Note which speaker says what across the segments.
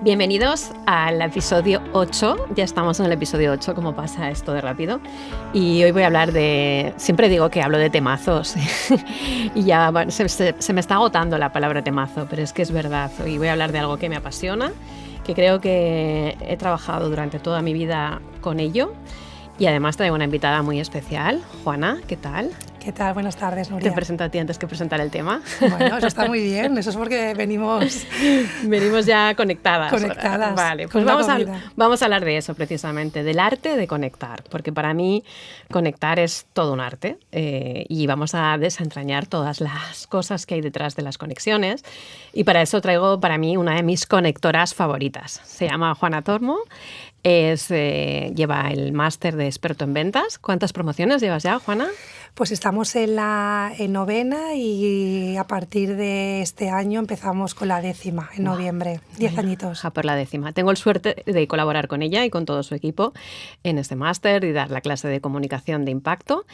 Speaker 1: Bienvenidos al episodio 8. Ya estamos en el episodio 8, como pasa esto de rápido. Y hoy voy a hablar de... Siempre digo que hablo de temazos. Y ya bueno, se me está agotando la palabra temazo, pero es que es verdad. Hoy voy a hablar de algo que me apasiona, que creo que he trabajado durante toda mi vida con ello. Y además traigo una invitada muy especial. Juana, ¿qué tal?
Speaker 2: ¿Qué tal? Buenas tardes, Nuria.
Speaker 1: Te presento a ti antes que presentar el tema.
Speaker 2: Bueno, eso está muy bien. Eso es porque venimos
Speaker 1: ya conectadas.
Speaker 2: Conectadas.
Speaker 1: Vale, pues vamos a hablar de eso precisamente, del arte de conectar, porque para mí conectar es todo un arte y vamos a desentrañar todas las cosas que hay detrás de las conexiones. Y para eso traigo para mí una de mis conectoras favoritas. Se llama Juana Tormo. Lleva el máster de experto en ventas. ¿Cuántas promociones llevas ya, Juana?
Speaker 2: Pues estamos en la novena y a partir de este año empezamos con la 10ª, en noviembre. 10 añitos.
Speaker 1: A por la 10ª. Tengo el suerte de colaborar con ella y con todo su equipo en este máster y dar la clase de comunicación de impacto.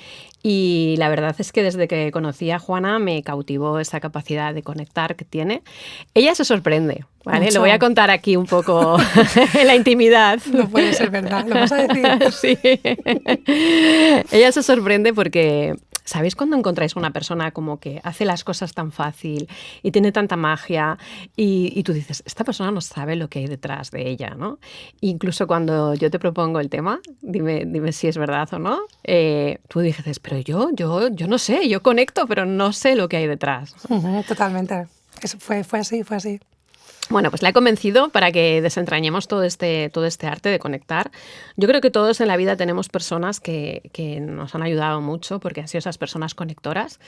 Speaker 1: Y la verdad es que desde que conocí a Juana me cautivó esa capacidad de conectar que tiene. Ella se sorprende. ¿Vale? Lo voy a contar aquí un poco en la intimidad.
Speaker 2: No puede ser verdad, ¿lo vas a decir?
Speaker 1: Sí. Ella se sorprende porque, ¿sabéis cuando encontráis una persona como que hace las cosas tan fácil y tiene tanta magia y tú dices, esta persona no sabe lo que hay detrás de ella, ¿no? Incluso cuando yo te propongo el tema, dime si es verdad o no, tú dices, pero yo no sé, yo conecto, pero no sé lo que hay detrás.
Speaker 2: Totalmente. Eso fue así.
Speaker 1: Bueno, pues la he convencido para que desentrañemos todo este arte de conectar. Yo creo que todos en la vida tenemos personas que nos han ayudado mucho porque han sido esas personas conectoras.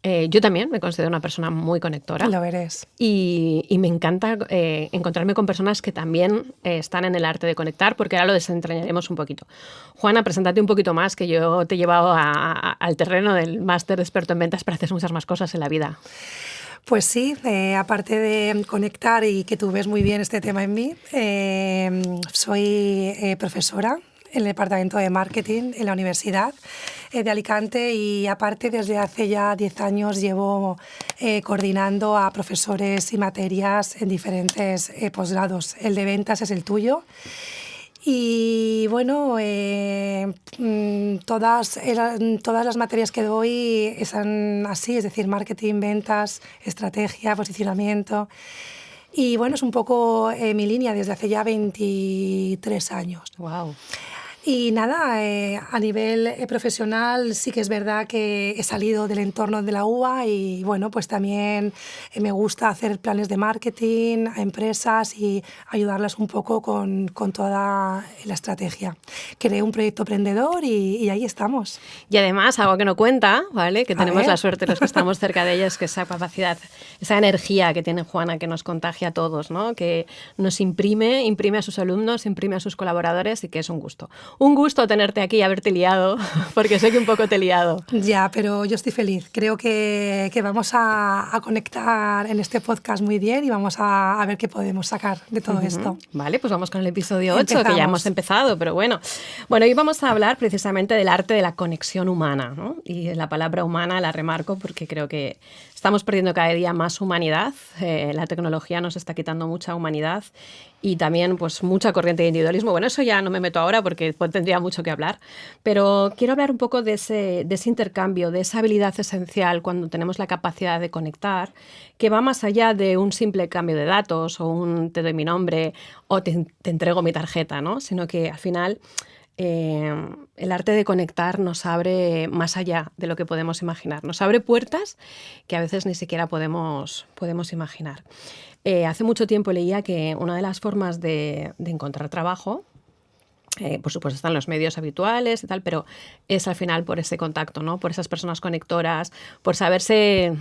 Speaker 1: Yo también me considero una persona muy conectora.
Speaker 2: Lo eres.
Speaker 1: Y me encanta encontrarme con personas que también están en el arte de conectar, porque ahora lo desentrañaremos un poquito. Juana, preséntate un poquito más, que yo te he llevado al terreno del máster de experto en ventas para hacer muchas más cosas en la vida.
Speaker 2: Pues sí, aparte de conectar y que tú ves muy bien este tema en mí, soy profesora en el departamento de marketing en la Universidad de Alicante y aparte desde hace ya 10 años llevo coordinando a profesores y materias en diferentes posgrados. El de ventas es el tuyo. Y bueno, todas las materias que doy son así, es decir, marketing, ventas, estrategia, posicionamiento. Y bueno, es un poco mi línea desde hace ya 23 años.
Speaker 1: Wow.
Speaker 2: Y nada, a nivel profesional sí que es verdad que he salido del entorno de la UBA y bueno, pues también me gusta hacer planes de marketing a empresas y ayudarlas un poco con toda la estrategia. Creé un proyecto emprendedor y ahí estamos.
Speaker 1: Y además, algo que no cuenta, ¿vale? Que tenemos la suerte los que estamos cerca de ella, es que esa capacidad, esa energía que tiene Juana, que nos contagia a todos, ¿no? Que nos imprime a sus alumnos, imprime a sus colaboradores y que es un gusto. Un gusto tenerte aquí y haberte liado, porque sé que un poco te he liado.
Speaker 2: Ya, pero yo estoy feliz. Creo que vamos a conectar en este podcast muy bien y vamos a ver qué podemos sacar de todo esto.
Speaker 1: Vale, pues vamos con el episodio 8, que ya hemos empezado, pero bueno. Bueno, hoy vamos a hablar precisamente del arte de la conexión humana, ¿no? Y la palabra humana la remarco porque creo que estamos perdiendo cada día más humanidad. La tecnología nos está quitando mucha humanidad y también pues mucha corriente de individualismo. Bueno, eso ya no me meto ahora porque tendría mucho que hablar, pero quiero hablar un poco de ese intercambio, de esa habilidad esencial cuando tenemos la capacidad de conectar, que va más allá de un simple cambio de datos o un te doy mi nombre o te entrego mi tarjeta, ¿no? Sino que al final el arte de conectar nos abre más allá de lo que podemos imaginar. Nos abre puertas que a veces ni siquiera podemos imaginar. Hace mucho tiempo leía que una de las formas de encontrar trabajo, por supuesto están los medios habituales y tal, pero es al final por ese contacto, ¿no? Por esas personas conectoras, por saber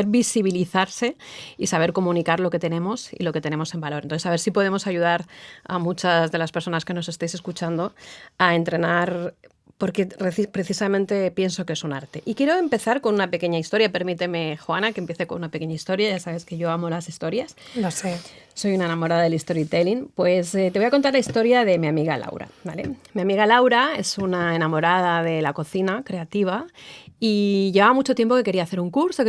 Speaker 1: visibilizarse y saber comunicar lo que tenemos y lo que tenemos en valor. Entonces, a ver si podemos ayudar a muchas de las personas que nos estéis escuchando a entrenar, porque precisamente pienso que es un arte. Y quiero empezar con una pequeña historia. Permíteme, Juana, que empiece con una pequeña historia. Ya sabes que yo amo las historias.
Speaker 2: Lo sé.
Speaker 1: Soy una enamorada del storytelling. Pues te voy a contar la historia de mi amiga Laura, ¿vale? Mi amiga Laura es una enamorada de la cocina creativa Y llevaba mucho tiempo que quería hacer un curso,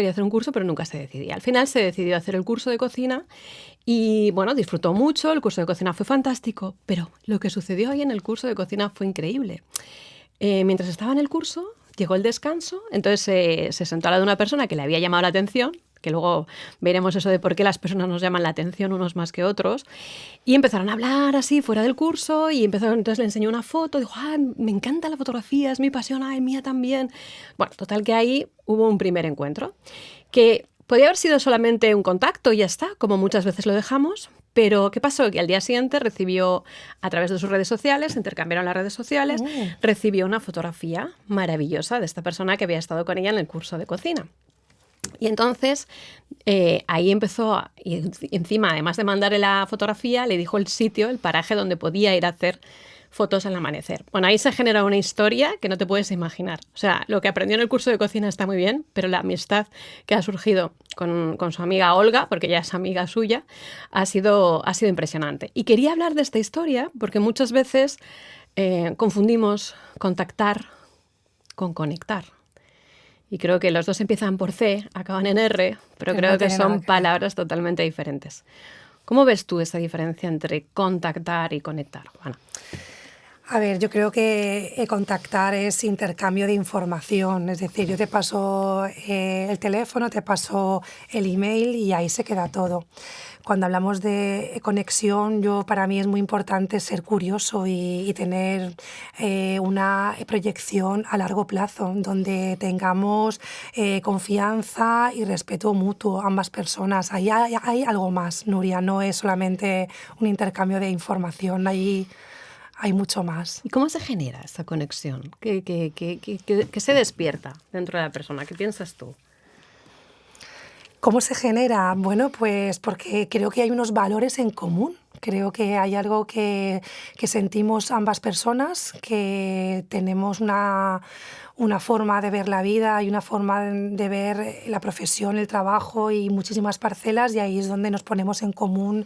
Speaker 1: pero nunca se decidía. Al final se decidió hacer el curso de cocina y, bueno, disfrutó mucho, el curso de cocina fue fantástico, pero lo que sucedió ahí en el curso de cocina fue increíble. Mientras estaba en el curso, llegó el descanso, entonces se sentó al lado de una persona que le había llamado la atención, que luego veremos eso de por qué las personas nos llaman la atención unos más que otros, y empezaron a hablar así fuera del curso y entonces le enseñó una foto, dijo, me encanta la fotografía, es mi pasión, mía también. Bueno, total que ahí hubo un primer encuentro, que podía haber sido solamente un contacto y ya está, como muchas veces lo dejamos, pero ¿qué pasó? Que al día siguiente recibió, a través de sus redes sociales, intercambiaron las redes sociales, recibió una fotografía maravillosa de esta persona que había estado con ella en el curso de cocina. Y entonces ahí empezó, y encima, además de mandarle la fotografía, le dijo el sitio, el paraje donde podía ir a hacer fotos al amanecer. Bueno, ahí se genera una historia que no te puedes imaginar. O sea, lo que aprendió en el curso de cocina está muy bien, pero la amistad que ha surgido con su amiga Olga, porque ella es amiga suya, ha sido impresionante. Y quería hablar de esta historia porque muchas veces confundimos contactar con conectar. Y creo que los dos empiezan por C, acaban en R, pero creo que son palabras totalmente diferentes. ¿Cómo ves tú esa diferencia entre contactar y conectar, Juana?
Speaker 2: A ver, yo creo que contactar es intercambio de información, es decir, yo te paso el teléfono, te paso el email y ahí se queda todo. Cuando hablamos de conexión, para mí es muy importante ser curioso y tener una proyección a largo plazo, donde tengamos confianza y respeto mutuo ambas personas. Ahí hay algo más, Nuria, no es solamente un intercambio de información, ahí hay mucho más.
Speaker 1: ¿Y cómo se genera esa conexión? ¿Qué se despierta dentro de la persona? ¿Qué piensas tú?
Speaker 2: ¿Cómo se genera? Bueno, pues porque creo que hay unos valores en común. Creo que hay algo que sentimos ambas personas, que tenemos una forma de ver la vida y una forma de ver la profesión, el trabajo y muchísimas parcelas, y ahí es donde nos ponemos en común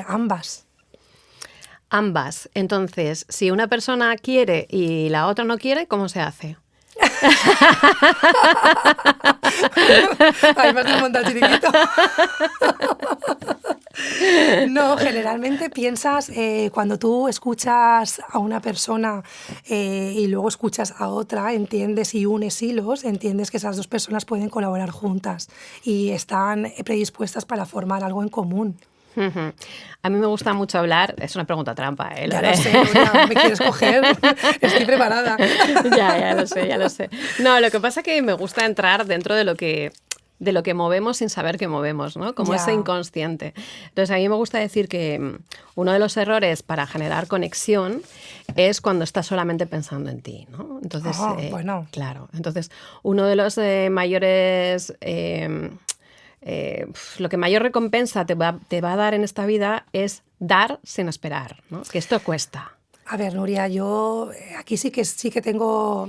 Speaker 2: ambas.
Speaker 1: Ambas. Entonces, si una persona quiere y la otra no quiere, ¿cómo se hace?
Speaker 2: Ahí me has montado el chiringuito. No, generalmente piensas, cuando tú escuchas a una persona y luego escuchas a otra, entiendes y unes hilos, entiendes que esas dos personas pueden colaborar juntas y están predispuestas para formar algo en común.
Speaker 1: A mí me gusta mucho hablar, es una pregunta trampa, ¿eh?
Speaker 2: Ya lo sé, Nuria, me quieres coger, estoy preparada.
Speaker 1: Ya lo sé. No, lo que pasa es que me gusta entrar dentro de lo que movemos sin saber que movemos, ¿no? Como ese inconsciente. Entonces, a mí me gusta decir que uno de los errores para generar conexión es cuando estás solamente pensando en ti, ¿no? Entonces,
Speaker 2: bueno.
Speaker 1: Claro. Entonces, uno de los mayores... lo que mayor recompensa te va a dar en esta vida es dar sin esperar, ¿no? Que esto cuesta.
Speaker 2: A ver, Nuria, yo aquí sí que tengo...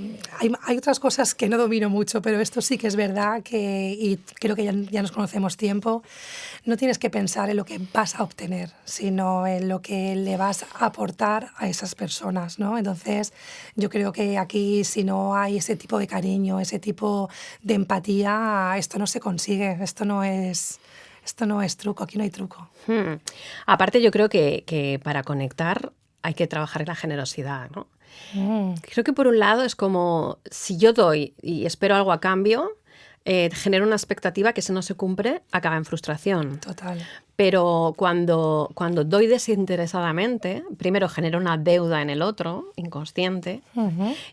Speaker 2: Hay otras cosas que no domino mucho, pero esto sí que es verdad y creo que ya nos conocemos tiempo. No tienes que pensar en lo que vas a obtener, sino en lo que le vas a aportar a esas personas, ¿no? Entonces, yo creo que aquí, si no hay ese tipo de cariño, ese tipo de empatía, esto no se consigue, esto no es truco, aquí no hay truco.
Speaker 1: Aparte, yo creo que para conectar hay que trabajar en la generosidad, ¿no? Creo que por un lado es como, si yo doy y espero algo a cambio, genero una expectativa que si no se cumple, acaba en frustración.
Speaker 2: Total.
Speaker 1: Pero cuando doy desinteresadamente, primero genero una deuda en el otro, inconsciente,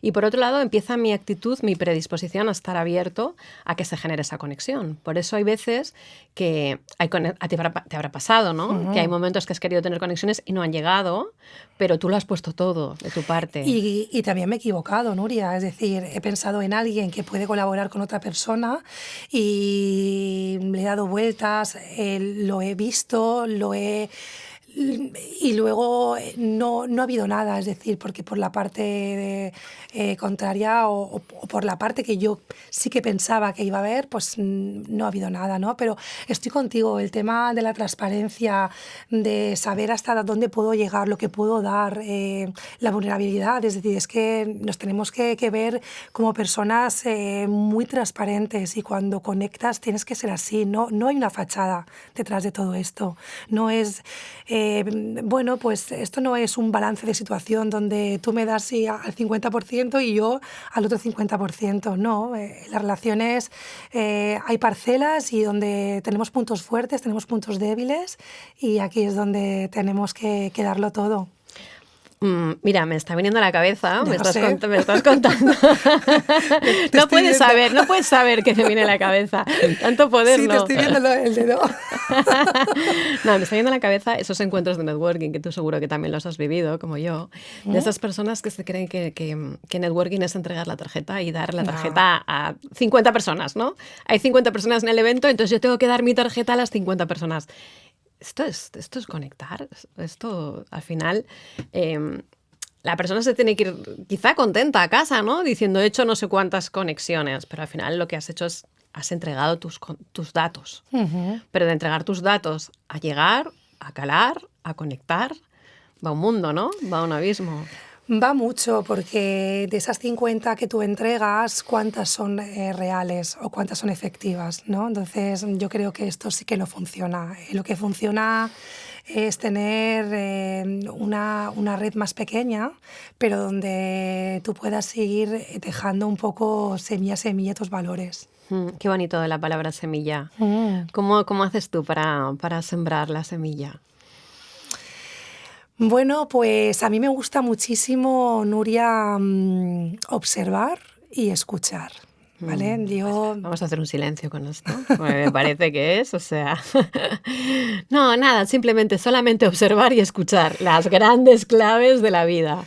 Speaker 1: y por otro lado empieza mi actitud, mi predisposición a estar abierto a que se genere esa conexión. Por eso hay veces que te habrá pasado, ¿no? Que hay momentos que has querido tener conexiones y no han llegado, pero tú lo has puesto todo de tu parte.
Speaker 2: Y también me he equivocado, Nuria. Es decir, he pensado en alguien que puede colaborar con otra persona y le he dado vueltas, lo he visto, lo he Y luego no ha habido nada, es decir, porque por la parte contraria o por la parte que yo sí que pensaba que iba a haber, pues no ha habido nada, ¿no? Pero estoy contigo, el tema de la transparencia, de saber hasta dónde puedo llegar, lo que puedo dar, la vulnerabilidad, es decir, es que nos tenemos que ver como personas muy transparentes, y cuando conectas tienes que ser así, no hay una fachada detrás de todo esto, no es... bueno, pues esto no es un balance de situación donde tú me das sí, al 50% y yo al otro 50%. No, las relaciones hay parcelas y donde tenemos puntos fuertes, tenemos puntos débiles, y aquí es donde tenemos que darlo todo.
Speaker 1: Mira, me está viniendo a la cabeza, me estás
Speaker 2: contando.
Speaker 1: No puedes saber qué me viene a la cabeza. Tanto poder,
Speaker 2: sí,
Speaker 1: no.
Speaker 2: te estoy viendo el dedo.
Speaker 1: No, me está viniendo a la cabeza esos encuentros de networking, que tú seguro que también los has vivido, como yo, de esas personas que se creen que networking es entregar la tarjeta y dar la tarjeta a 50 personas, ¿no? Hay 50 personas en el evento, entonces yo tengo que dar mi tarjeta a las 50 personas. Esto es conectar. Esto, al final, la persona se tiene que ir quizá contenta a casa, ¿no? Diciendo, he hecho no sé cuántas conexiones, pero al final lo que has hecho es, has entregado tus datos. Uh-huh. Pero de entregar tus datos a llegar, a calar, a conectar, va un mundo, ¿no? Va un abismo.
Speaker 2: Va mucho, porque de esas 50 que tú entregas, ¿cuántas son reales o cuántas son efectivas, ¿no? Entonces, yo creo que esto sí que no funciona. Lo que funciona es tener una red más pequeña, pero donde tú puedas seguir dejando un poco semilla a semilla tus valores.
Speaker 1: Qué bonito de la palabra semilla. ¿Cómo haces tú para sembrar la semilla?
Speaker 2: Bueno, pues a mí me gusta muchísimo, Nuria, observar y escuchar, ¿vale?
Speaker 1: Vamos a hacer un silencio con esto, me parece que es, o sea... No, nada, solamente observar y escuchar, las grandes claves de la vida.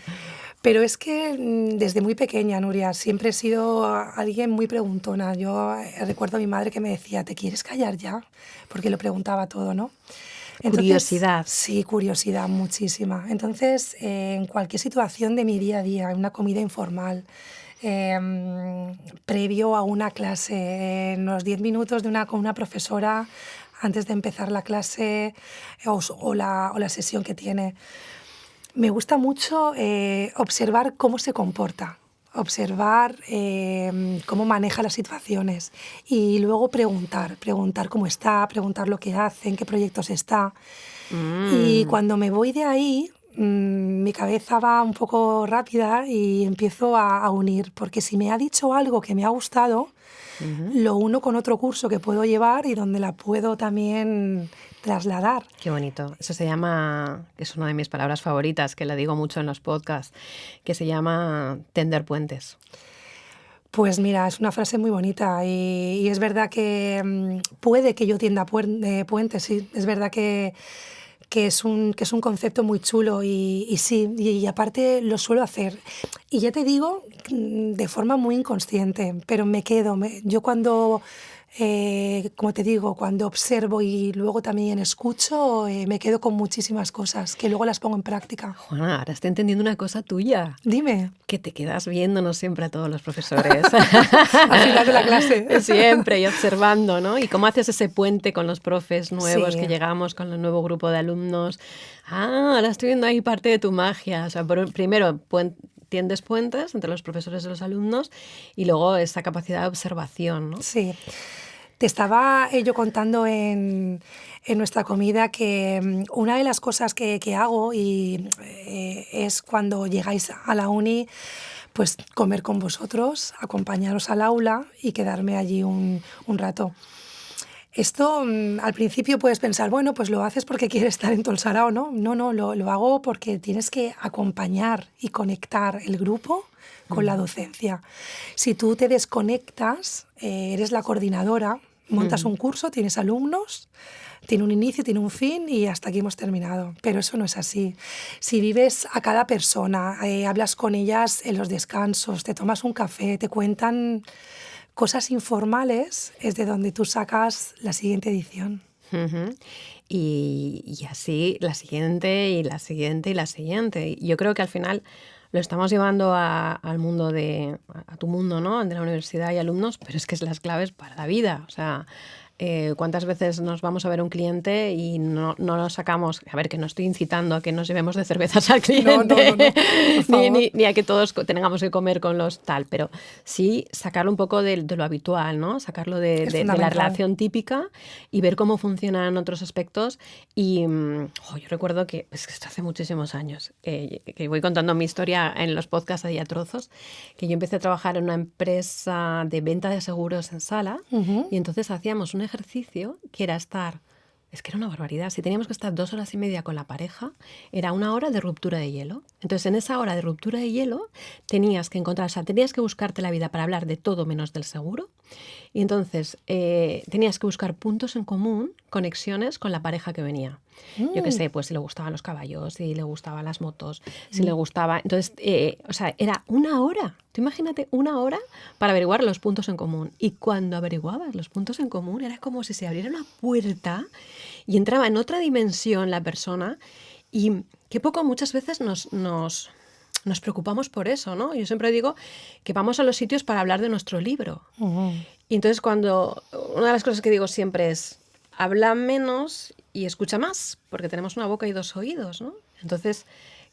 Speaker 2: Pero es que desde muy pequeña, Nuria, siempre he sido alguien muy preguntona. Yo recuerdo a mi madre que me decía, ¿te quieres callar ya? Porque lo preguntaba todo, ¿no? Entonces,
Speaker 1: curiosidad.
Speaker 2: Sí, curiosidad, muchísima. Entonces, en cualquier situación de mi día a día, en una comida informal, previo a una clase, en los 10 minutos con una profesora antes de empezar la clase o la sesión que tiene, me gusta mucho observar cómo se comporta, observar cómo maneja las situaciones y luego preguntar cómo está, preguntar lo que hace, en qué proyectos está. Y cuando me voy de ahí, mi cabeza va un poco rápida y empiezo a unir, porque si me ha dicho algo que me ha gustado, lo uno con otro curso que puedo llevar y donde la puedo también trasladar.
Speaker 1: Qué bonito. Eso se llama, que es una de mis palabras favoritas, que la digo mucho en los podcasts, que se llama tender puentes.
Speaker 2: Pues mira, es una frase muy bonita y es verdad que puede que yo tienda puentes, sí, es verdad que es un concepto muy chulo y sí, y aparte lo suelo hacer. Y ya te digo, de forma muy inconsciente, pero me quedo. Yo cuando, como te digo, cuando observo y luego también escucho, me quedo con muchísimas cosas que luego las pongo en práctica.
Speaker 1: Juana, ahora estoy entendiendo una cosa tuya.
Speaker 2: Dime.
Speaker 1: Que te quedas viéndonos siempre a todos los profesores.
Speaker 2: Al final de la clase.
Speaker 1: Siempre, y observando, ¿no? Y cómo haces ese puente con los profes nuevos que llegamos, con el nuevo grupo de alumnos. Ahora estoy viendo ahí parte de tu magia. O sea, primero tiendes puentes entre los profesores y los alumnos y luego esa capacidad de observación, ¿no?
Speaker 2: Sí. Te estaba yo contando en nuestra comida que una de las cosas que hago es cuando llegáis a la uni, pues comer con vosotros, acompañaros al aula y quedarme allí un rato. Esto al principio puedes pensar, bueno, pues lo haces porque quieres estar en Tolsarao, ¿no? No, lo hago porque tienes que acompañar y conectar el grupo con la docencia. Si tú te desconectas, eres la coordinadora, montas un curso, tienes alumnos, tiene un inicio, tiene un fin y hasta aquí hemos terminado. Pero eso no es así. Si vives a cada persona, hablas con ellas en los descansos, te tomas un café, te cuentan cosas informales, es de donde tú sacas la siguiente edición.
Speaker 1: Ujú. Y así la siguiente y la siguiente y la siguiente. Yo creo que al final lo estamos llevando al mundo a tu mundo, ¿no? De la universidad y alumnos, pero es que es las claves para la vida. O sea, ¿cuántas veces nos vamos a ver un cliente y no lo sacamos? A ver, que no estoy incitando a que nos llevemos de cervezas al cliente,
Speaker 2: No, por favor.
Speaker 1: ni a que todos tengamos que comer con los tal, pero sí sacarlo un poco de lo habitual, ¿no? Sacarlo de
Speaker 2: Es
Speaker 1: la
Speaker 2: fundamental.
Speaker 1: relación típica y ver cómo funcionan otros aspectos. Y yo recuerdo que, es que esto hace muchísimos años, que voy contando mi historia en los podcasts ahí a trozos, que yo empecé a trabajar en una empresa de venta de seguros en Sala y entonces hacíamos un ejercicio que era es que era una barbaridad. Si teníamos que estar 2 horas y media con la pareja, era 1 hora de ruptura de hielo. Entonces, en esa hora de ruptura de hielo, tenías que encontrar, o sea, tenías que buscarte la vida para hablar de todo menos del seguro. Y entonces, tenías que buscar puntos en común, conexiones con la pareja que venía. Yo qué sé, pues si le gustaban los caballos, si le gustaban las motos, si le gustaba... Entonces, o sea, era 1 hora. Tú imagínate 1 hora para averiguar los puntos en común. Y cuando averiguabas los puntos en común, era como si se abriera una puerta y entraba en otra dimensión la persona. Y qué poco muchas veces nos preocupamos por eso, ¿no? Yo siempre digo que vamos a los sitios para hablar de nuestro libro. Y entonces una de las cosas que digo siempre es, habla menos y escucha más, porque tenemos una boca y 2 oídos, ¿no? Entonces,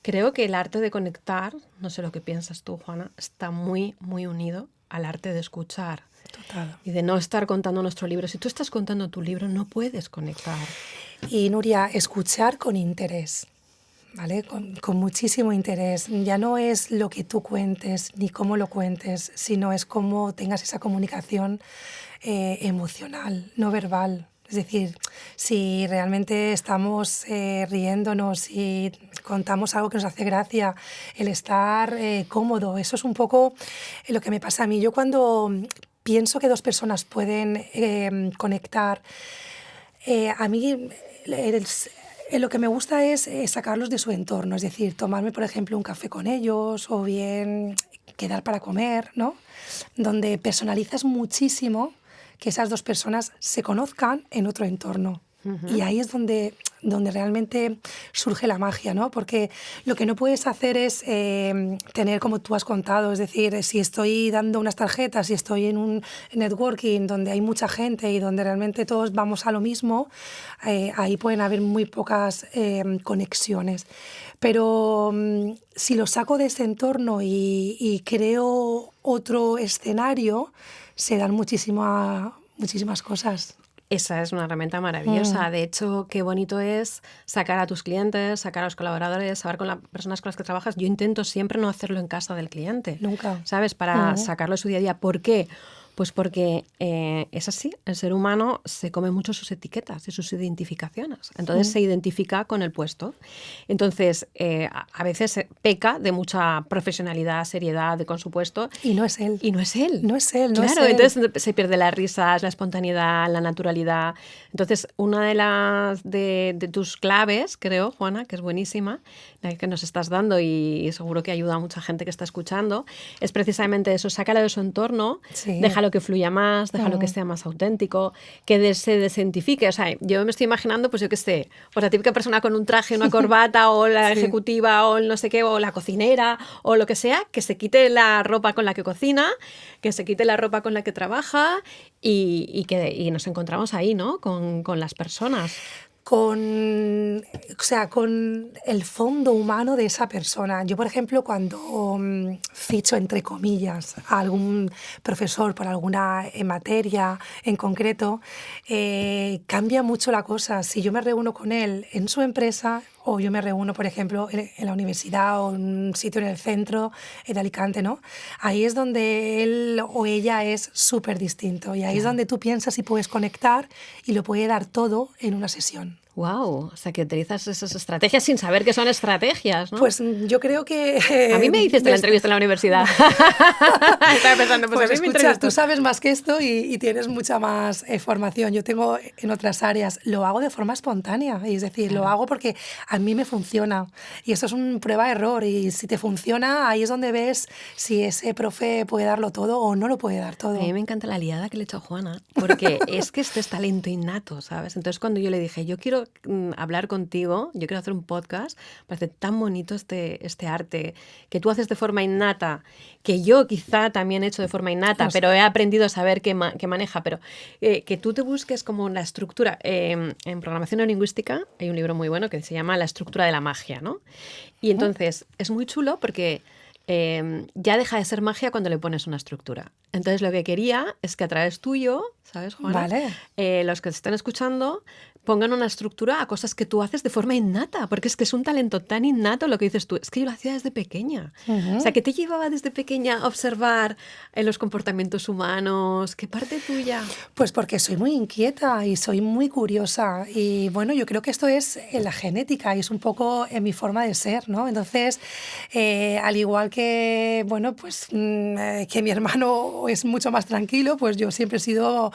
Speaker 1: creo que el arte de conectar, no sé lo que piensas tú, Juana, está muy, muy unido al arte de escuchar.
Speaker 2: Total.
Speaker 1: Y de no estar contando nuestro libro. Si tú estás contando tu libro, no puedes conectar.
Speaker 2: Y Nuria, escuchar con interés. ¿Vale? Con muchísimo interés. Ya no es lo que tú cuentes ni cómo lo cuentes, sino es cómo tengas esa comunicación emocional, no verbal. Es decir, si realmente estamos riéndonos y contamos algo que nos hace gracia, el estar cómodo, eso es un poco lo que me pasa a mí. Yo cuando pienso que 2 personas pueden conectar, a mí lo que me gusta es sacarlos de su entorno, es decir, tomarme, por ejemplo, un café con ellos o bien quedar para comer, ¿no? Donde personalizas muchísimo que esas 2 personas se conozcan en otro entorno. Y ahí es donde realmente surge la magia, ¿no? Porque lo que no puedes hacer es tener, como tú has contado, es decir, si estoy dando unas tarjetas, si estoy en un networking donde hay mucha gente y donde realmente todos vamos a lo mismo, ahí pueden haber muy pocas conexiones. Pero si lo saco de ese entorno y creo otro escenario, se dan muchísimas cosas.
Speaker 1: Esa es una herramienta maravillosa. De hecho, qué bonito es sacar a tus clientes, sacar a los colaboradores, saber con las personas con las que trabajas. Yo intento siempre no hacerlo en casa del cliente.
Speaker 2: Nunca.
Speaker 1: ¿Sabes? Para sacarlo de su día a día. ¿Por qué? Pues porque es así, el ser humano se come mucho sus etiquetas y sus identificaciones. Entonces se identifica con el puesto. Entonces, a veces peca de mucha profesionalidad, seriedad con su puesto.
Speaker 2: Y no es él.
Speaker 1: Y no es él.
Speaker 2: No es él, no
Speaker 1: claro,
Speaker 2: es él.
Speaker 1: Entonces se pierde las risas, la espontaneidad, la naturalidad. Entonces, una de tus claves, creo, Juana, que es buenísima, la que nos estás dando y seguro que ayuda a mucha gente que está escuchando, es precisamente eso, sácalo de su entorno, déjalo que fluya más, déjalo que sea más auténtico, que se desidentifique. O sea, yo me estoy imaginando, pues yo qué sé, pues la típica persona con un traje, una corbata, o la ejecutiva, o el no sé qué, o la cocinera, o lo que sea, que se quite la ropa con la que cocina, que se quite la ropa con la que trabaja y nos encontramos ahí, ¿no? Con las personas.
Speaker 2: Con el fondo humano de esa persona. Yo, por ejemplo, cuando ficho, entre comillas, a algún profesor por alguna materia en concreto, cambia mucho la cosa. Si yo me reúno con él en su empresa o yo me reúno, por ejemplo, en la universidad o en un sitio en el centro de Alicante, ¿no? Ahí es donde él o ella es súper distinto y ahí es donde tú piensas y puedes conectar y lo puede dar todo en una sesión.
Speaker 1: Wow, o sea que utilizas esas estrategias sin saber que son estrategias, ¿no?
Speaker 2: Pues yo creo que...
Speaker 1: a mí me hiciste la entrevista en la universidad. Estaba pensando, pues a mí me
Speaker 2: escucha,
Speaker 1: entrevistó.
Speaker 2: tú sabes más que esto y tienes mucha más formación. Yo tengo en otras áreas, lo hago de forma espontánea, y es decir, lo hago porque a mí me funciona. Y esto es una prueba-error, y si te funciona, ahí es donde ves si ese profe puede darlo todo o no lo puede dar todo.
Speaker 1: A mí me encanta la liada que le he hecho a Juana, porque es que este es talento innato, ¿sabes? Entonces cuando yo le dije, yo quiero hablar contigo, yo quiero hacer un podcast, parece tan bonito este arte que tú haces de forma innata, que yo quizá también he hecho de forma innata, no sé, pero he aprendido a saber qué maneja, pero que tú te busques como la estructura. En programación neurolingüística hay un libro muy bueno que se llama La estructura de la magia, ¿no? Y entonces es muy chulo porque ya deja de ser magia cuando le pones una estructura. Entonces lo que quería es que a través tuyo, ¿sabes, Juana?
Speaker 2: Vale.
Speaker 1: Los que te están escuchando pongan una estructura a cosas que tú haces de forma innata, porque es que es un talento tan innato lo que dices tú. Es que yo lo hacía desde pequeña. O sea, ¿qué te llevaba desde pequeña a observar los comportamientos humanos? ¿Qué parte tuya?
Speaker 2: Pues porque soy muy inquieta y soy muy curiosa. Y bueno, yo creo que esto es en la genética y es un poco en mi forma de ser, ¿no? Entonces, al igual que, bueno, pues que mi hermano es mucho más tranquilo, pues yo siempre he sido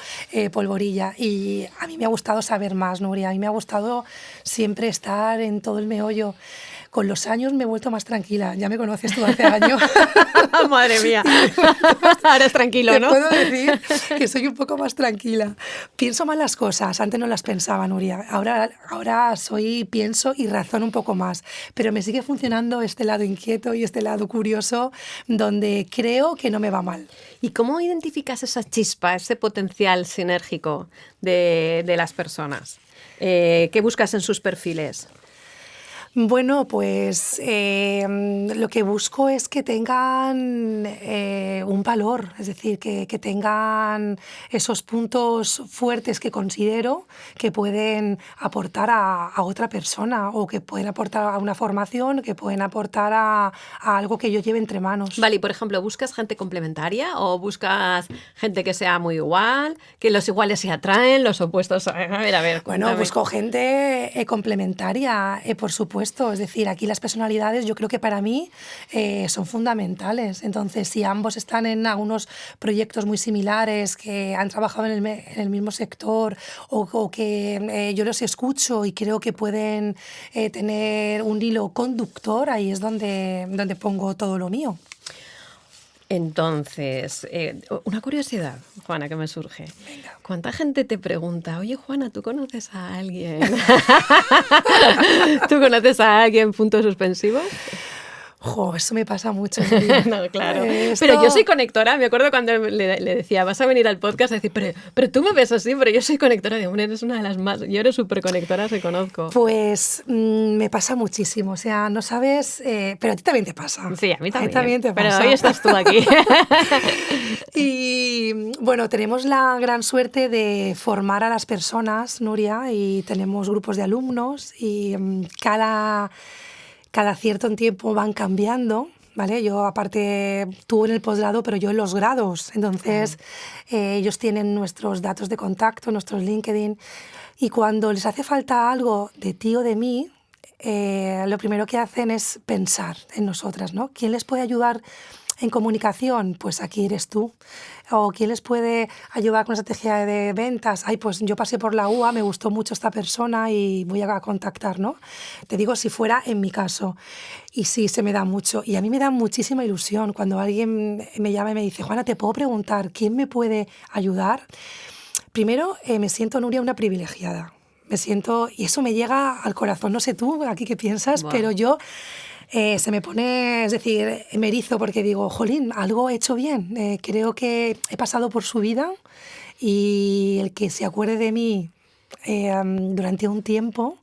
Speaker 2: polvorilla. Y a mí me ha gustado saber más, Nuria. A mí me ha gustado siempre estar en todo el meollo. Con los años me he vuelto más tranquila. Ya me conoces tú hace años.
Speaker 1: Madre mía. Ahora es tranquilo, ¿no?
Speaker 2: Te puedo decir que soy un poco más tranquila. Pienso más las cosas. Antes no las pensaba, Nuria. Ahora pienso y razono un poco más. Pero me sigue funcionando este lado inquieto y este lado curioso donde creo que no me va mal.
Speaker 1: ¿Y cómo identificas esa chispa, ese potencial sinérgico de las personas? ¿Qué buscas en sus perfiles?
Speaker 2: Bueno, pues lo que busco es que tengan un valor, es decir, que tengan esos puntos fuertes que considero que pueden aportar a otra persona o que pueden aportar a una formación, que pueden aportar a algo que yo lleve entre manos.
Speaker 1: Vale, y por ejemplo, ¿buscas gente complementaria o buscas gente que sea muy igual, que los iguales se atraen, los opuestos? A ver.
Speaker 2: Bueno,
Speaker 1: cuéntame.
Speaker 2: Busco gente complementaria, por supuesto. Es decir, aquí las personalidades yo creo que para mí son fundamentales. Entonces, si ambos están en algunos proyectos muy similares, que han trabajado en el mismo sector o que yo los escucho y creo que pueden tener un hilo conductor, ahí es donde pongo todo lo mío.
Speaker 1: Entonces, una curiosidad, Juana, que me surge.
Speaker 2: Venga.
Speaker 1: ¿Cuánta gente te pregunta, oye, Juana, ¿tú conoces a alguien? ¿Tú conoces a alguien, puntos suspensivos?
Speaker 2: Jo, eso me pasa mucho.
Speaker 1: No, claro. Pero yo soy conectora. Me acuerdo cuando le decía, vas a venir al podcast a decir, pero tú me ves así, pero yo soy conectora. De hombre, eres una de las más... Yo eres súper conectora, se conozco.
Speaker 2: Pues me pasa muchísimo. O sea, no sabes... pero a ti también te pasa.
Speaker 1: Sí, a mí también.
Speaker 2: A ti también te pasa.
Speaker 1: Pero hoy estás tú aquí.
Speaker 2: Y bueno, tenemos la gran suerte de formar a las personas, Nuria, y tenemos grupos de alumnos y cada cierto tiempo van cambiando, ¿vale? Yo aparte, tú en el posgrado, pero yo en los grados. Entonces, ellos tienen nuestros datos de contacto, nuestros LinkedIn, y cuando les hace falta algo de ti o de mí, lo primero que hacen es pensar en nosotras, ¿no? ¿Quién les puede ayudar en comunicación? Pues aquí eres tú. ¿O quién les puede ayudar con la estrategia de ventas? Ay, pues yo pasé por la UA, me gustó mucho esta persona y voy a contactar, ¿no? Te digo si fuera en mi caso. Y sí, se me da mucho. Y a mí me da muchísima ilusión cuando alguien me llama y me dice, Juana, ¿te puedo preguntar quién me puede ayudar? Primero, me siento, Nuria, una privilegiada. Me siento, y eso me llega al corazón. No sé tú, aquí qué piensas, wow. Pero yo... se me pone, es decir, me erizo porque digo, jolín, algo he hecho bien. Creo que he pasado por su vida y el que se acuerde de mí durante un tiempo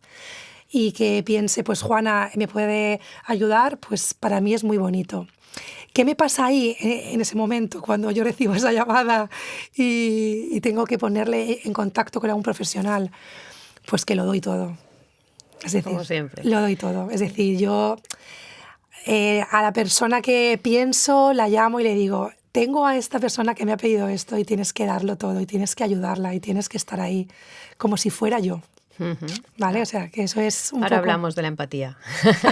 Speaker 2: y que piense, pues Juana me puede ayudar, pues para mí es muy bonito. ¿Qué me pasa ahí en ese momento cuando yo recibo esa llamada y tengo que ponerle en contacto con algún profesional? Pues que lo doy todo. Es decir,
Speaker 1: como siempre.
Speaker 2: Lo doy todo. Es decir, yo a la persona que pienso la llamo y le digo, tengo a esta persona que me ha pedido esto y tienes que darlo todo y tienes que ayudarla y tienes que estar ahí como si fuera yo. ¿Vale? O sea, que eso es un
Speaker 1: Ahora
Speaker 2: poco...
Speaker 1: hablamos de la empatía.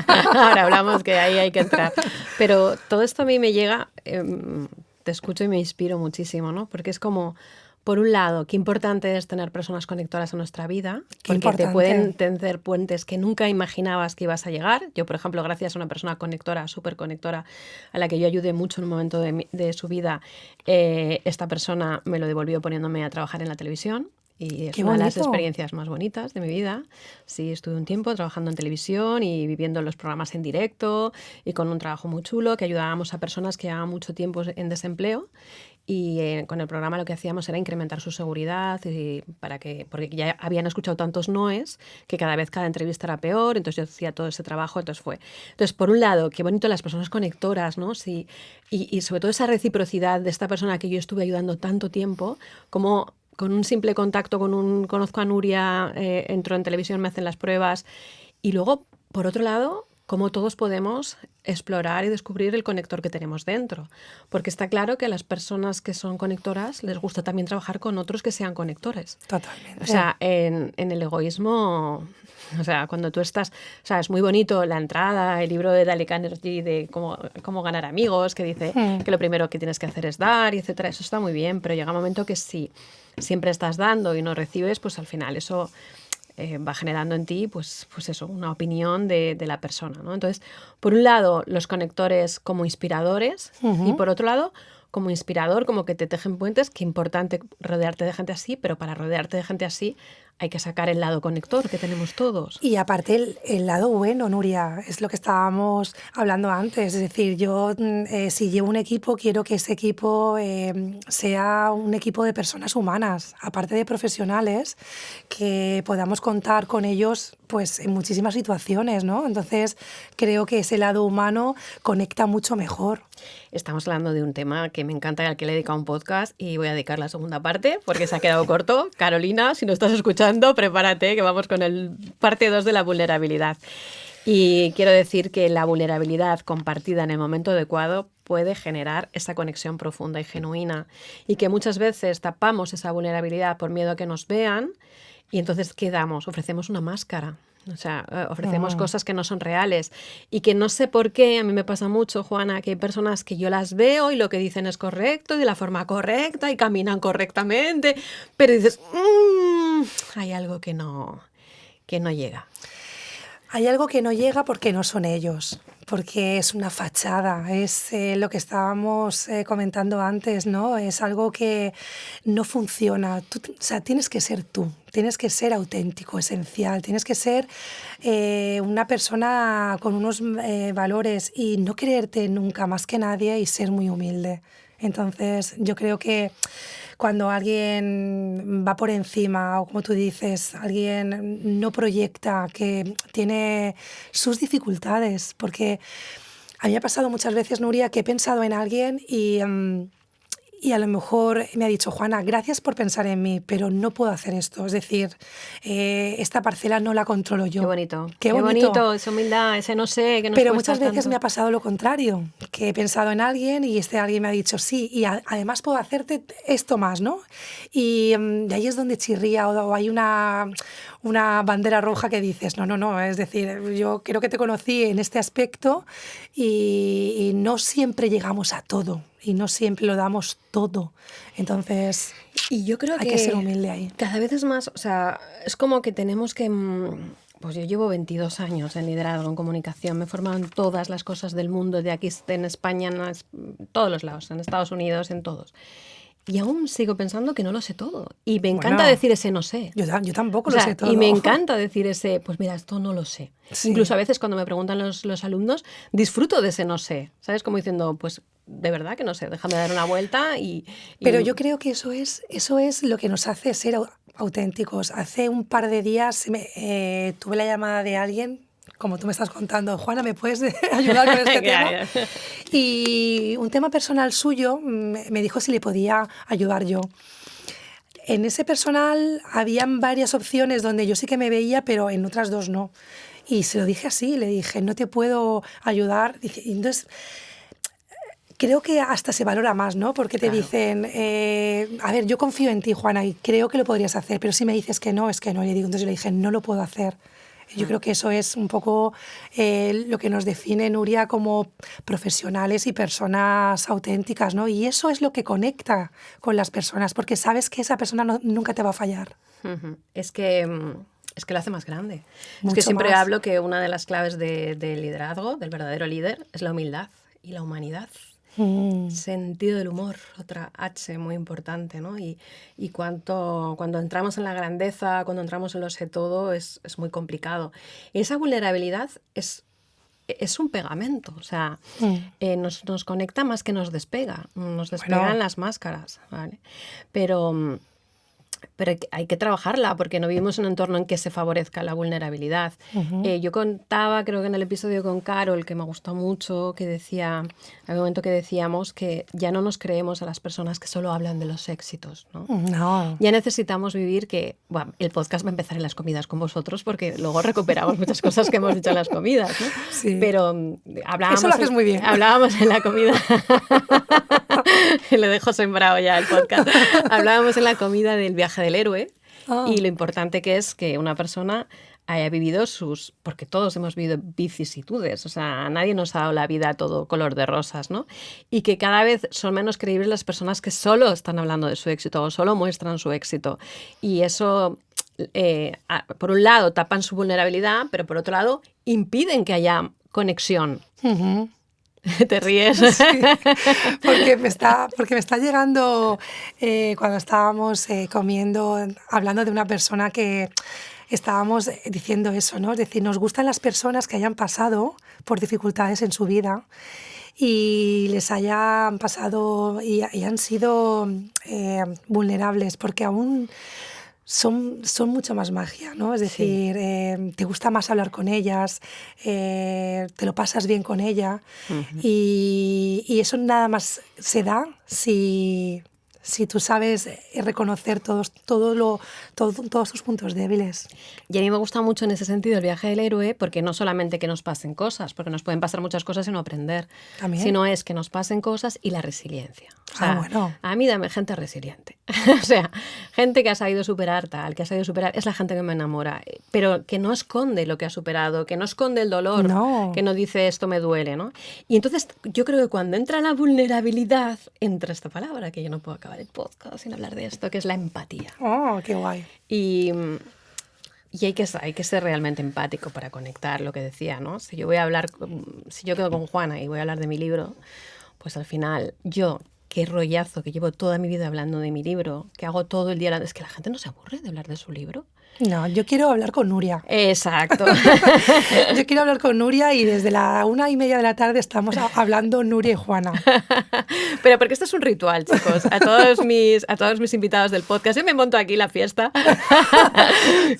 Speaker 1: Ahora hablamos que ahí hay que entrar. Pero todo esto a mí me llega, te escucho y me inspiro muchísimo, ¿no? Porque es como, por un lado, qué importante es tener personas conectoras en nuestra vida, porque te pueden tender puentes que nunca imaginabas que ibas a llegar. Yo, por ejemplo, gracias a una persona conectora, súper conectora, a la que yo ayudé mucho en un momento de su vida, esta persona me lo devolvió poniéndome a trabajar en la televisión. Y es una de las experiencias más bonitas de mi vida. Sí, estuve un tiempo trabajando en televisión y viviendo los programas en directo y con un trabajo muy chulo que ayudábamos a personas que llevaban mucho tiempo en desempleo. Y con el programa lo que hacíamos era incrementar su seguridad y porque ya habían escuchado tantos noes que cada entrevista era peor, entonces yo hacía todo ese trabajo, Entonces, por un lado, qué bonito las personas conectoras, ¿no? Sí, y sobre todo esa reciprocidad de esta persona que yo estuve ayudando tanto tiempo, como con un simple contacto conozco a Nuria, entro en televisión, me hacen las pruebas. Y luego, por otro lado, cómo todos podemos explorar y descubrir el conector que tenemos dentro. Porque está claro que a las personas que son conectoras les gusta también trabajar con otros que sean conectores.
Speaker 2: Totalmente.
Speaker 1: O sea, en el egoísmo... O sea, cuando tú estás... O sea, es muy bonito la entrada, el libro de Dale Carnegie de cómo ganar amigos, que dice que lo primero que tienes que hacer es dar, y etcétera. Eso está muy bien, pero llega un momento que si siempre estás dando y no recibes, pues al final eso va generando en ti, pues eso, una opinión de la persona, ¿no? Entonces, por un lado, los conectores como inspiradores y por otro lado, como inspirador, como que te tejen puentes, qué importante rodearte de gente así, pero para rodearte de gente así hay que sacar el lado conector que tenemos todos.
Speaker 2: Y aparte el lado bueno, Nuria, es lo que estábamos hablando antes. Es decir, yo si llevo un equipo, quiero que ese equipo sea un equipo de personas humanas, aparte de profesionales, que podamos contar con ellos pues, en muchísimas situaciones, ¿no? Entonces, creo que ese lado humano conecta mucho mejor.
Speaker 1: Estamos hablando de un tema que me encanta y al que le he dedicado un podcast y voy a dedicar la segunda parte porque se ha quedado corto. Carolina, si no estás escuchando, prepárate que vamos con el parte 2 de la vulnerabilidad. Y quiero decir que la vulnerabilidad compartida en el momento adecuado puede generar esa conexión profunda y genuina y que muchas veces tapamos esa vulnerabilidad por miedo a que nos vean y entonces ¿qué damos? Ofrecemos una máscara. O sea, ofrecemos cosas que no son reales y que no sé por qué, a mí me pasa mucho, Juana, que hay personas que yo las veo y lo que dicen es correcto y de la forma correcta y caminan correctamente, pero dices, hay algo que no llega.
Speaker 2: Hay algo que no llega porque no son ellos, porque es una fachada, es lo que estábamos comentando antes, ¿no? Es algo que no funciona. O sea, tienes que ser tú, tienes que ser auténtico, esencial, tienes que ser una persona con unos valores y no creerte nunca más que nadie y ser muy humilde. Entonces, yo creo que cuando alguien va por encima o, como tú dices, alguien no proyecta, que tiene sus dificultades, porque a mí me ha pasado muchas veces, Nuria, que he pensado en alguien y a lo mejor me ha dicho, Juana, gracias por pensar en mí, pero no puedo hacer esto. Es decir, esta parcela no la controlo yo.
Speaker 1: Qué bonito.
Speaker 2: Qué bonito,
Speaker 1: esa humildad, ese no sé, que nos
Speaker 2: pero
Speaker 1: cuesta
Speaker 2: muchas veces
Speaker 1: tanto.
Speaker 2: me ha pasado lo contrario, que he pensado en alguien y este alguien me ha dicho sí, y además puedo hacerte esto más, ¿no? Y de ahí es donde chirría o hay una bandera roja que dices, no, es decir, yo creo que te conocí en este aspecto y no siempre llegamos a todo y no siempre lo damos todo. Entonces,
Speaker 1: y yo creo
Speaker 2: hay que ser humilde ahí.
Speaker 1: Cada vez es más, o sea, es como que tenemos que... Pues yo llevo 22 años en liderazgo, en comunicación, me he formado en todas las cosas del mundo, de aquí en España, en todos los lados, en Estados Unidos, en todos. Y aún sigo pensando que no lo sé todo. Y me encanta decir ese no sé.
Speaker 2: Yo tampoco lo sé todo.
Speaker 1: Y me encanta decir ese, pues mira, esto no lo sé. Sí. Incluso a veces cuando me preguntan los alumnos, disfruto de ese no sé. ¿Sabes? Como diciendo, pues de verdad que no sé, déjame dar una vuelta y...
Speaker 2: Pero yo creo que eso es lo que nos hace ser auténticos. Hace un par de días tuve la llamada de alguien, como tú me estás contando, Juana, ¿me puedes ayudar con este tema? Y un tema personal suyo me dijo si le podía ayudar yo. En ese personal habían varias opciones donde yo sí que me veía, pero en otras dos no. Y se lo dije así, le dije, no te puedo ayudar. Entonces, creo que hasta se valora más, ¿no? Porque te dicen, a ver, yo confío en ti, Juana, y creo que lo podrías hacer, pero si me dices que no, es que no. Y le digo, entonces yo le dije, no lo puedo hacer. Yo creo que eso es un poco lo que nos define, Nuria, como profesionales y personas auténticas, ¿no? Y eso es lo que conecta con las personas, porque sabes que esa persona nunca te va a fallar.
Speaker 1: Es que lo hace más grande.
Speaker 2: Mucho
Speaker 1: es que siempre
Speaker 2: más.
Speaker 1: hablo que una de las claves del liderazgo, del verdadero líder, es la humildad y la humanidad. Sentido del humor, otra H muy importante, ¿no? Y cuando entramos en la grandeza, cuando entramos en lo sé todo, es muy complicado. Y esa vulnerabilidad es un pegamento, o sea, nos conecta más que nos despega. Nos despegan las máscaras, ¿vale? Pero hay que trabajarla porque no vivimos en un entorno en que se favorezca la vulnerabilidad. Yo contaba, creo que en el episodio con Carol, que me gustó mucho, que decía, al momento que decíamos que ya no nos creemos a las personas que solo hablan de los éxitos, ¿no?
Speaker 2: No.
Speaker 1: Ya necesitamos vivir que, bueno, el podcast va a empezar en las comidas con vosotros porque luego recuperamos muchas cosas que hemos dicho en las comidas, ¿no?
Speaker 2: Sí.
Speaker 1: Pero hablábamos...
Speaker 2: Eso lo haces muy bien.
Speaker 1: Hablábamos en la comida... Le dejo sembrado ya el podcast. Hablábamos en la comida del viaje del héroe y lo importante que es que una persona haya vivido porque todos hemos vivido vicisitudes, o sea, nadie nos ha dado la vida todo color de rosas, ¿no? Y que cada vez son menos creíbles las personas que solo están hablando de su éxito o solo muestran su éxito. Y eso, por un lado, tapan su vulnerabilidad, pero por otro lado, impiden que haya conexión. ¿Te ríes?
Speaker 2: Sí, porque me está llegando cuando estábamos comiendo, hablando de una persona que estábamos diciendo eso, ¿no? Es decir, nos gustan las personas que hayan pasado por dificultades en su vida y les hayan pasado y han sido vulnerables, porque aún son mucho más magia, ¿no? Es decir, te gusta más hablar con ellas, te lo pasas bien con ella y eso nada más se da si tú sabes reconocer todos tus puntos débiles.
Speaker 1: Y a mí me gusta mucho en ese sentido el viaje del héroe, porque no solamente que nos pasen cosas, porque nos pueden pasar muchas cosas y no aprender, sino es que nos pasen cosas y la resiliencia. O sea,
Speaker 2: bueno.
Speaker 1: A mí dame gente resiliente. O sea, gente que ha sabido superar tal, que ha sabido superar, es la gente que me enamora, pero que no esconde lo que ha superado, que no esconde el dolor, que no dice esto me duele, ¿no? Y entonces yo creo que cuando entra la vulnerabilidad, entra esta palabra, que yo no puedo acabar el podcast sin hablar de esto, que es la empatía.
Speaker 2: ¡Oh, qué guay!
Speaker 1: Y hay que ser realmente empático para conectar, lo que decía, ¿no? Si yo quedo con Juana y voy a hablar de mi libro, pues al final qué rollazo, que llevo toda mi vida hablando de mi libro, que hago todo el día, es que la gente no se aburre de hablar de su libro.
Speaker 2: No, yo quiero hablar con Nuria.
Speaker 1: Exacto.
Speaker 2: Yo quiero hablar con Nuria y desde la 1:30 de la tarde estamos hablando Nuria y Juana.
Speaker 1: Pero porque esto es un ritual, chicos. A todos mis invitados del podcast, yo me monto aquí la fiesta.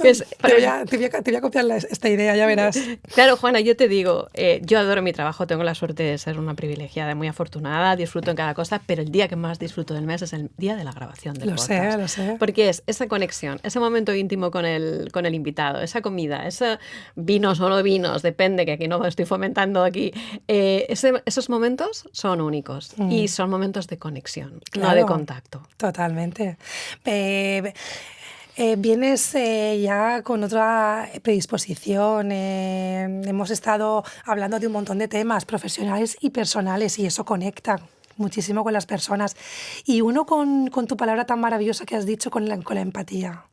Speaker 2: Te voy a copiar esta idea, ya verás.
Speaker 1: Claro, Juana, yo te digo, yo adoro mi trabajo, tengo la suerte de ser una privilegiada, muy afortunada, disfruto en cada cosa, pero el día que más disfruto del mes es el día de la grabación del podcast.
Speaker 2: Lo sé.
Speaker 1: Porque es esa conexión, ese momento íntimo con el invitado, esa comida, esos vinos o no vinos, depende, que aquí no estoy fomentando aquí. Esos momentos son únicos y son momentos de conexión, no de contacto.
Speaker 2: Totalmente. Vienes ya con otra predisposición. Hemos estado hablando de un montón de temas profesionales y personales y eso conecta muchísimo con las personas. Y uno con tu palabra tan maravillosa que has dicho, con la empatía.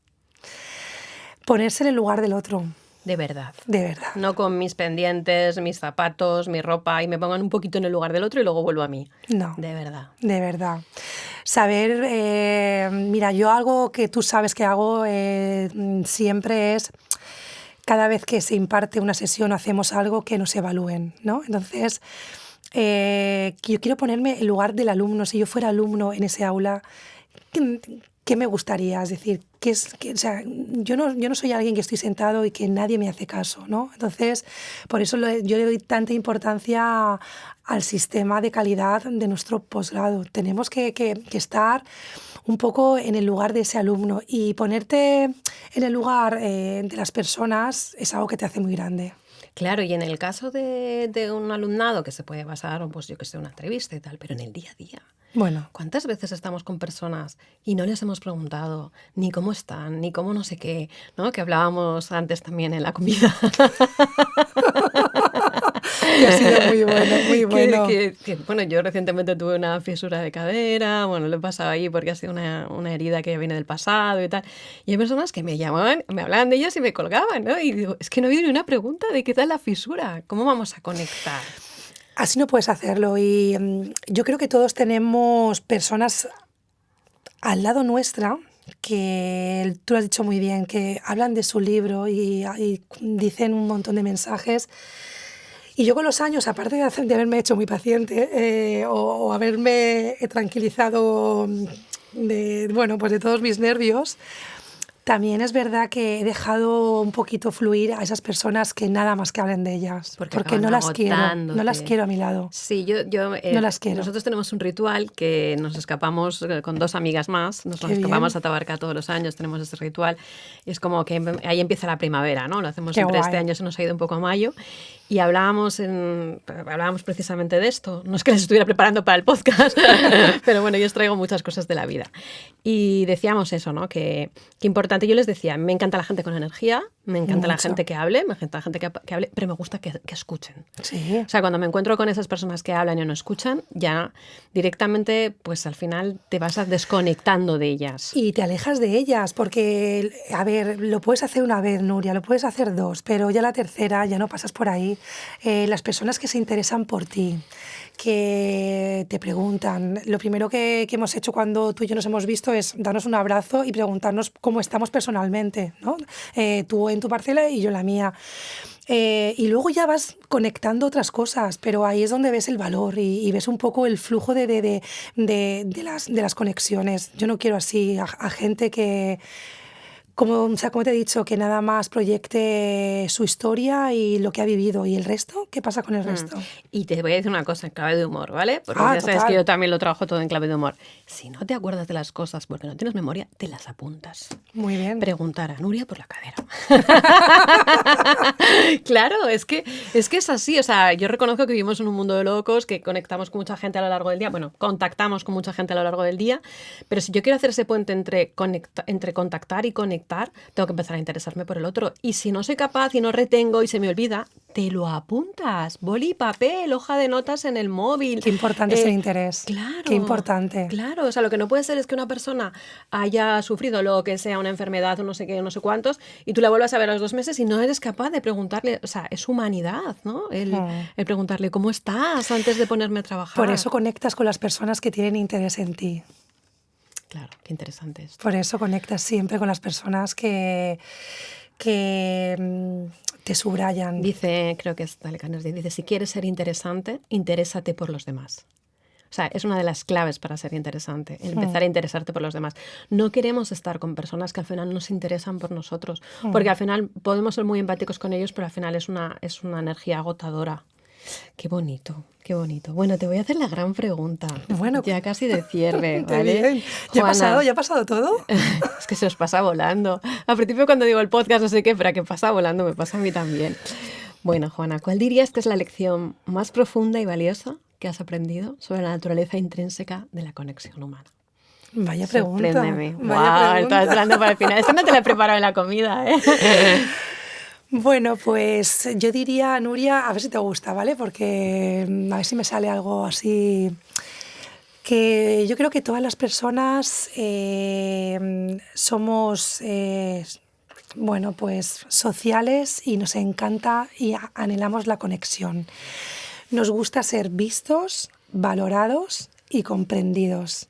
Speaker 2: Ponerse en el lugar del otro.
Speaker 1: De verdad.
Speaker 2: De verdad.
Speaker 1: No con mis pendientes, mis zapatos, mi ropa y me pongan un poquito en el lugar del otro y luego vuelvo a mí.
Speaker 2: No.
Speaker 1: De verdad.
Speaker 2: De verdad. Saber, mira, yo algo que tú sabes que hago siempre es, cada vez que se imparte una sesión o hacemos algo, que nos evalúen, ¿no? Entonces, yo quiero ponerme en el lugar del alumno. Si yo fuera alumno en ese aula, ¿qué me gustaría? Es decir, o sea, yo no soy alguien que estoy sentado y que nadie me hace caso, ¿no? Entonces, por eso yo le doy tanta importancia al sistema de calidad de nuestro posgrado. Tenemos que estar un poco en el lugar de ese alumno y ponerte en el lugar de las personas es algo que te hace muy grande.
Speaker 1: Claro, y en el caso de un alumnado que se puede basar, pues yo que sé, una entrevista y tal, pero en el día a día.
Speaker 2: Bueno,
Speaker 1: ¿Cuántas veces estamos con personas y no les hemos preguntado ni cómo están, ni cómo no sé qué, ¿no? Que hablábamos antes también en la comida.
Speaker 2: que ha sido muy bueno, muy bueno.
Speaker 1: Bueno, yo recientemente tuve una fisura de cadera, bueno, lo he pasado ahí porque ha sido una herida que viene del pasado y tal. Y hay personas que me llamaban, me hablaban de ellas y me colgaban, ¿no? Y digo, es que no ha habido ni una pregunta de qué tal la fisura, ¿cómo vamos a conectar?
Speaker 2: Así no puedes hacerlo y yo creo que todos tenemos personas al lado nuestra que, tú lo has dicho muy bien, que hablan de su libro y dicen un montón de mensajes. Y yo con los años, aparte de haberme hecho muy paciente o haberme tranquilizado bueno, pues de todos mis nervios, también es verdad que he dejado un poquito fluir a esas personas que nada más que hablen de ellas. Porque no las quiero a mi lado.
Speaker 1: Sí,
Speaker 2: no las quiero.
Speaker 1: Nosotros tenemos un ritual que nos escapamos con 2 amigas más, nos escapamos a Tabarca todos los años, tenemos ese ritual. Y es como que ahí empieza la primavera, ¿no? Lo hacemos siempre, este año se nos ha ido un poco a mayo. Y hablábamos precisamente de esto. No es que les estuviera preparando para el podcast, pero bueno, yo os traigo muchas cosas de la vida. Y decíamos eso, ¿no? Que importante. Yo les decía, me encanta la gente con energía, me encanta la gente que hable, me encanta la gente que hable, pero me gusta que escuchen.
Speaker 2: Sí.
Speaker 1: O sea, cuando me encuentro con esas personas que hablan y no escuchan, ya directamente, pues al final te vas desconectando de ellas.
Speaker 2: Y te alejas de ellas, porque, a ver, lo puedes hacer una vez, Nuria, lo puedes hacer 2, pero ya la tercera ya no pasas por ahí. Las personas que se interesan por ti, que te preguntan, lo primero que hemos hecho cuando tú y yo nos hemos visto es darnos un abrazo y preguntarnos cómo estamos personalmente, ¿no? Tú en tu parcela y yo en la mía. Y luego ya vas conectando otras cosas, pero ahí es donde ves el valor y ves un poco el flujo de las conexiones. Yo no quiero así a gente que, como te he dicho, que nada más proyecte su historia y lo que ha vivido. ¿Y el resto? ¿Qué pasa con el resto?
Speaker 1: Y te voy a decir una cosa en clave de humor, ¿vale? Porque ya sabes que yo también lo trabajo todo en clave de humor. Si no te acuerdas de las cosas porque no tienes memoria, te las apuntas.
Speaker 2: Muy bien.
Speaker 1: Preguntar a Nuria por la cadera. Claro, es que es así. O sea, yo reconozco que vivimos en un mundo de locos, que conectamos con mucha gente a lo largo del día. Bueno, contactamos con mucha gente a lo largo del día. Pero si yo quiero hacer ese puente entre contactar y conectar, tengo que empezar a interesarme por el otro. Y si no soy capaz y no retengo y se me olvida, te lo apuntas. Boli, papel, hoja de notas en el móvil.
Speaker 2: Qué importante es el interés.
Speaker 1: Claro.
Speaker 2: Qué importante.
Speaker 1: Claro, o sea, lo que no puede ser es que una persona haya sufrido lo que sea, una enfermedad o no sé qué, no sé cuántos, y tú la vuelvas a ver a los 2 meses y no eres capaz de preguntarle, o sea, es humanidad, ¿no? El preguntarle, ¿cómo estás? Antes de ponerme a trabajar.
Speaker 2: Por eso conectas con las personas que tienen interés en ti.
Speaker 1: Claro, qué interesante esto.
Speaker 2: Por eso conectas siempre con las personas que te subrayan.
Speaker 1: Dice, creo que es Dale Carnegie, dice, si quieres ser interesante, interésate por los demás. O sea, es una de las claves para ser interesante, empezar a interesarte por los demás. No queremos estar con personas que al final no se interesan por nosotros, porque al final podemos ser muy empáticos con ellos, pero al final es una energía agotadora. Qué bonito, qué bonito. Bueno, te voy a hacer la gran pregunta.
Speaker 2: Bueno,
Speaker 1: ya casi de cierre, ¿vale?
Speaker 2: Bien. ¿Ya ha pasado todo?
Speaker 1: Es que se os pasa volando. Al principio cuando digo el podcast no sé qué, pero que pasa volando, me pasa a mí también. Bueno, Juana, ¿cuál dirías que es la lección más profunda y valiosa que has aprendido sobre la naturaleza intrínseca de la conexión humana?
Speaker 2: Vaya pregunta.
Speaker 1: Sorpréndeme. Wow, estaba esperando para el final. Esto no te la he preparado en la comida, ¿eh?
Speaker 2: Bueno, pues yo diría, Nuria, a ver si te gusta, ¿vale? Porque a ver si me sale algo así, que yo creo que todas las personas somos, bueno, pues sociales y nos encanta y anhelamos la conexión. Nos gusta ser vistos, valorados y comprendidos.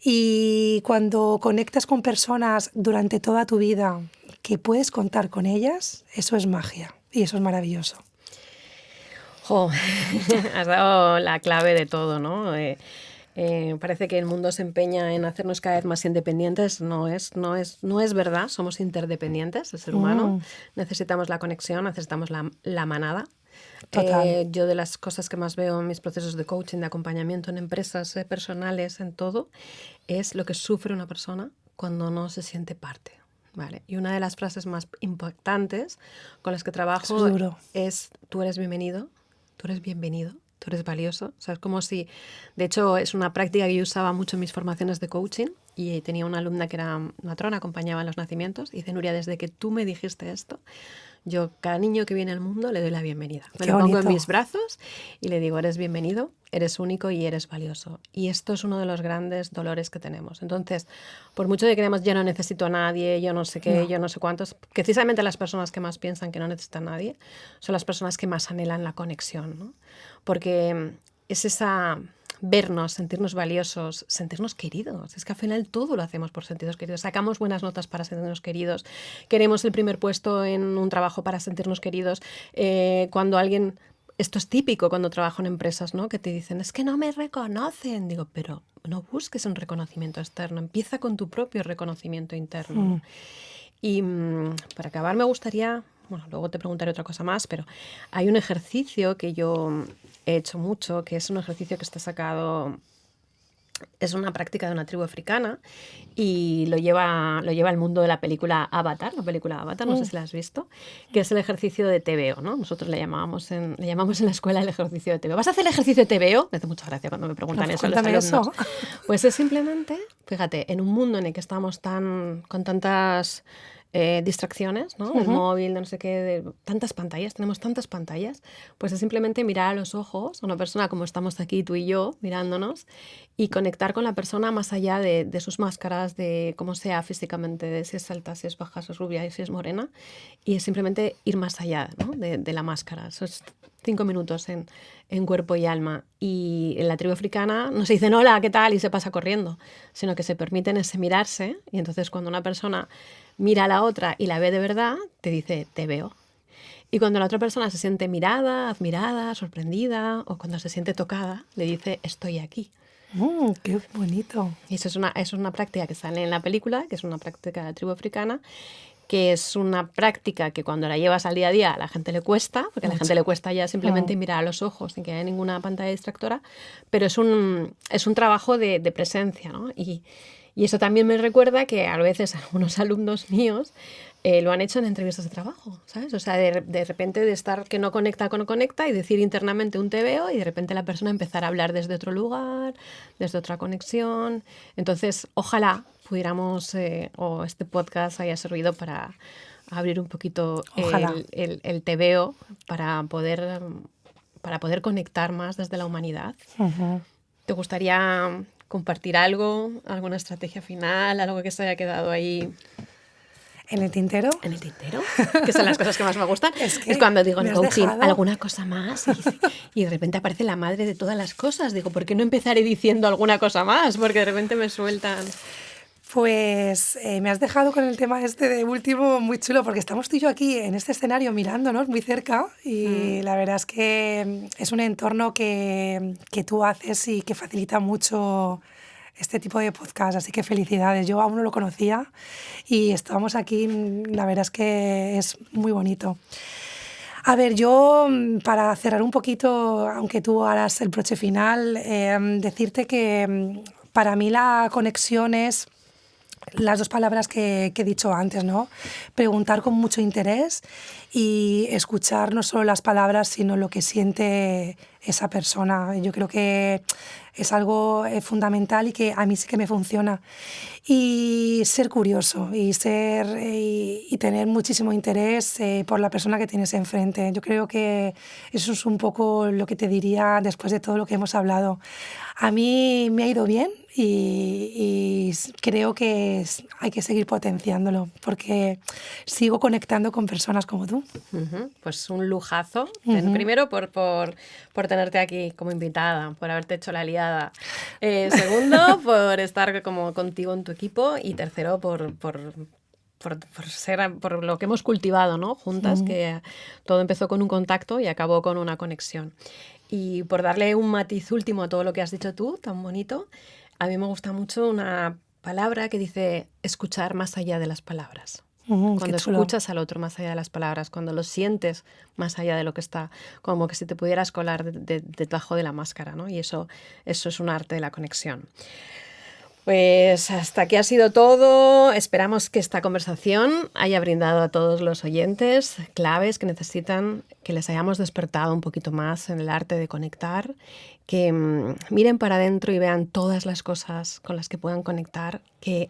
Speaker 2: Y cuando conectas con personas durante toda tu vida, que puedes contar con ellas, eso es magia y eso es maravilloso.
Speaker 1: Jo, has dado la clave de todo, ¿no? Parece que el mundo se empeña en hacernos cada vez más independientes. No es verdad, somos interdependientes, el ser humano. Necesitamos la conexión, necesitamos la manada.
Speaker 2: Total.
Speaker 1: Yo de las cosas que más veo en mis procesos de coaching, de acompañamiento en empresas personales, en todo, es lo que sufre una persona cuando no se siente parte. Vale. Y una de las frases más impactantes con las que trabajo
Speaker 2: Eso es duro.
Speaker 1: es: tú eres bienvenido, tú eres bienvenido, tú eres valioso. O sea, es como si, de hecho, es una práctica que yo usaba mucho en mis formaciones de coaching, y tenía una alumna que era matrona, acompañaba en los nacimientos, y dice: Nuria, desde que tú me dijiste esto, yo, cada niño que viene al mundo, le doy la bienvenida. Me
Speaker 2: Qué
Speaker 1: lo pongo en
Speaker 2: bonito.
Speaker 1: mis brazos y le digo: eres bienvenido, eres único y eres valioso. Y esto es uno de los grandes dolores que tenemos. Entonces, por mucho de que creemos: yo no necesito a nadie, yo no sé qué,
Speaker 2: No.
Speaker 1: yo no sé cuántos, precisamente las personas que más piensan que no necesitan a nadie son las personas que más anhelan la conexión, ¿no? Porque es esa vernos, sentirnos valiosos, sentirnos queridos. Es que al final todo lo hacemos por sentirnos queridos. Sacamos buenas notas para sentirnos queridos. Queremos el primer puesto en un trabajo para sentirnos queridos. Cuando alguien... Esto es típico cuando trabajo en empresas, ¿no? Que te dicen: es que no me reconocen. Digo: pero no busques un reconocimiento externo. Empieza con tu propio reconocimiento interno, ¿no? Y para acabar me gustaría, bueno, luego te preguntaré otra cosa más, pero hay un ejercicio que yo he hecho mucho, que es un ejercicio que está sacado, es una práctica de una tribu africana, y lo lleva al mundo de la película Avatar, no sé si la has visto, que es el ejercicio de TVO, ¿no? Nosotros le llamamos en la escuela el ejercicio de TVO. ¿Vas a hacer el ejercicio de TVO? Me hace mucha gracia cuando me preguntan eso los
Speaker 2: Cuéntame
Speaker 1: alumnos.
Speaker 2: eso.
Speaker 1: Pues es simplemente, fíjate, en un mundo en el que estamos con tantas distracciones, ¿no? Del móvil, de no sé qué, de tantas pantallas, tenemos tantas pantallas, pues es simplemente mirar a los ojos a una persona como estamos aquí tú y yo, mirándonos, y conectar con la persona más allá de sus máscaras, de cómo sea físicamente, de si es alta, si es baja, si es rubia y si es morena, y es simplemente ir más allá, ¿no? de la máscara. Eso es 5 minutos en cuerpo y alma. Y en la tribu africana no se dicen hola, ¿qué tal? Y se pasa corriendo, sino que se permiten ese mirarse, y entonces cuando una persona mira a la otra y la ve de verdad, te dice: te veo. Y cuando la otra persona se siente mirada, admirada, sorprendida, o cuando se siente tocada, le dice: estoy aquí.
Speaker 2: Qué bonito.
Speaker 1: Y eso es una práctica que sale en la película, que es una práctica de la tribu africana, que es una práctica que cuando la llevas al día a día a la gente le cuesta, porque a la gente le cuesta ya simplemente mirar a los ojos sin que haya ninguna pantalla distractora, pero es un trabajo de presencia, ¿no? Y eso también me recuerda que a veces algunos alumnos míos lo han hecho en entrevistas de trabajo, ¿sabes? O sea, de repente de estar que no conecta y decir internamente un te veo, y de repente la persona empezar a hablar desde otro lugar, desde otra conexión. Entonces, ojalá pudiéramos, o este podcast haya servido para abrir un poquito
Speaker 2: Ojalá.
Speaker 1: el te veo, para poder conectar más desde la humanidad. ¿Te gustaría compartir algo, alguna estrategia final, algo que se haya quedado ahí
Speaker 2: ¿En el tintero?
Speaker 1: en el tintero? Que son las cosas que más me gustan.
Speaker 2: Es que
Speaker 1: cuando digo en
Speaker 2: me has
Speaker 1: coaching,
Speaker 2: dejado.
Speaker 1: alguna cosa más, y de repente aparece la madre de todas las cosas. Digo: ¿por qué no empezaré diciendo alguna cosa más? Porque de repente me sueltan.
Speaker 2: Pues me has dejado con el tema este de último muy chulo, porque estamos tú y yo aquí en este escenario mirándonos muy cerca, y la verdad es que es un entorno que tú haces y que facilita mucho este tipo de podcast, así que felicidades. Yo aún no lo conocía y estamos aquí, la verdad es que es muy bonito. A ver, yo para cerrar un poquito, aunque tú harás el broche final, decirte que para mí la conexión es las dos palabras que he dicho antes, ¿no? Preguntar con mucho interés y escuchar no solo las palabras, sino lo que siente esa persona. Yo creo que es algo fundamental y que a mí sí que me funciona. Y ser curioso y tener muchísimo interés por la persona que tienes enfrente. Yo creo que eso es un poco lo que te diría después de todo lo que hemos hablado. A mí me ha ido bien y creo que hay que seguir potenciándolo, porque sigo conectando con personas como tú.
Speaker 1: Pues un lujazo. Primero, por tenerte aquí como invitada, por haberte hecho la liada. Segundo, por estar como contigo en tu equipo. Y tercero, por lo que hemos cultivado, ¿no? Juntas, que todo empezó con un contacto y acabó con una conexión. Y por darle un matiz último a todo lo que has dicho tú, tan bonito, a mí me gusta mucho una palabra que dice: escuchar más allá de las palabras. Cuando escuchas al otro más allá de las palabras, cuando lo sientes más allá de lo que está, como que si te pudieras colar debajo de la máscara, ¿no? Y eso es un arte de la conexión. Pues hasta aquí ha sido todo. Esperamos que esta conversación haya brindado a todos los oyentes claves que necesitan, que les hayamos despertado un poquito más en el arte de conectar, que miren para adentro y vean todas las cosas con las que puedan conectar, que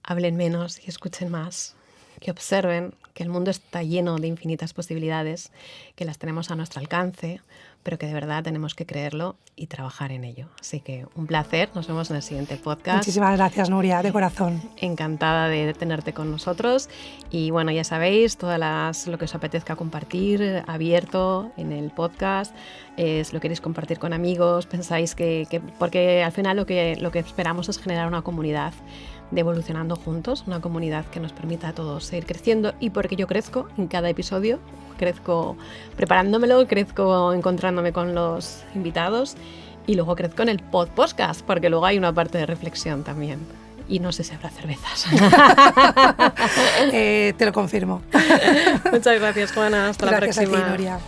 Speaker 1: hablen menos y escuchen más, que observen que el mundo está lleno de infinitas posibilidades, que las tenemos a nuestro alcance, pero que de verdad tenemos que creerlo y trabajar en ello. Así que un placer, nos vemos en el siguiente podcast.
Speaker 2: Muchísimas gracias, Nuria, de corazón.
Speaker 1: Encantada de tenerte con nosotros y bueno, ya sabéis, lo que os apetezca compartir, abierto en el podcast, si lo queréis compartir con amigos, pensáis que porque al final lo que esperamos es generar una comunidad de evolucionando juntos, una comunidad que nos permita a todos seguir creciendo, y porque yo crezco en cada episodio, crezco preparándomelo, crezco encontrándome con los invitados y luego crezco en el podcast, porque luego hay una parte de reflexión también. Y no sé si habrá cervezas.
Speaker 2: Te lo confirmo.
Speaker 1: Muchas gracias, Juana. Hasta la próxima.
Speaker 2: Gracias a ti, Nuria.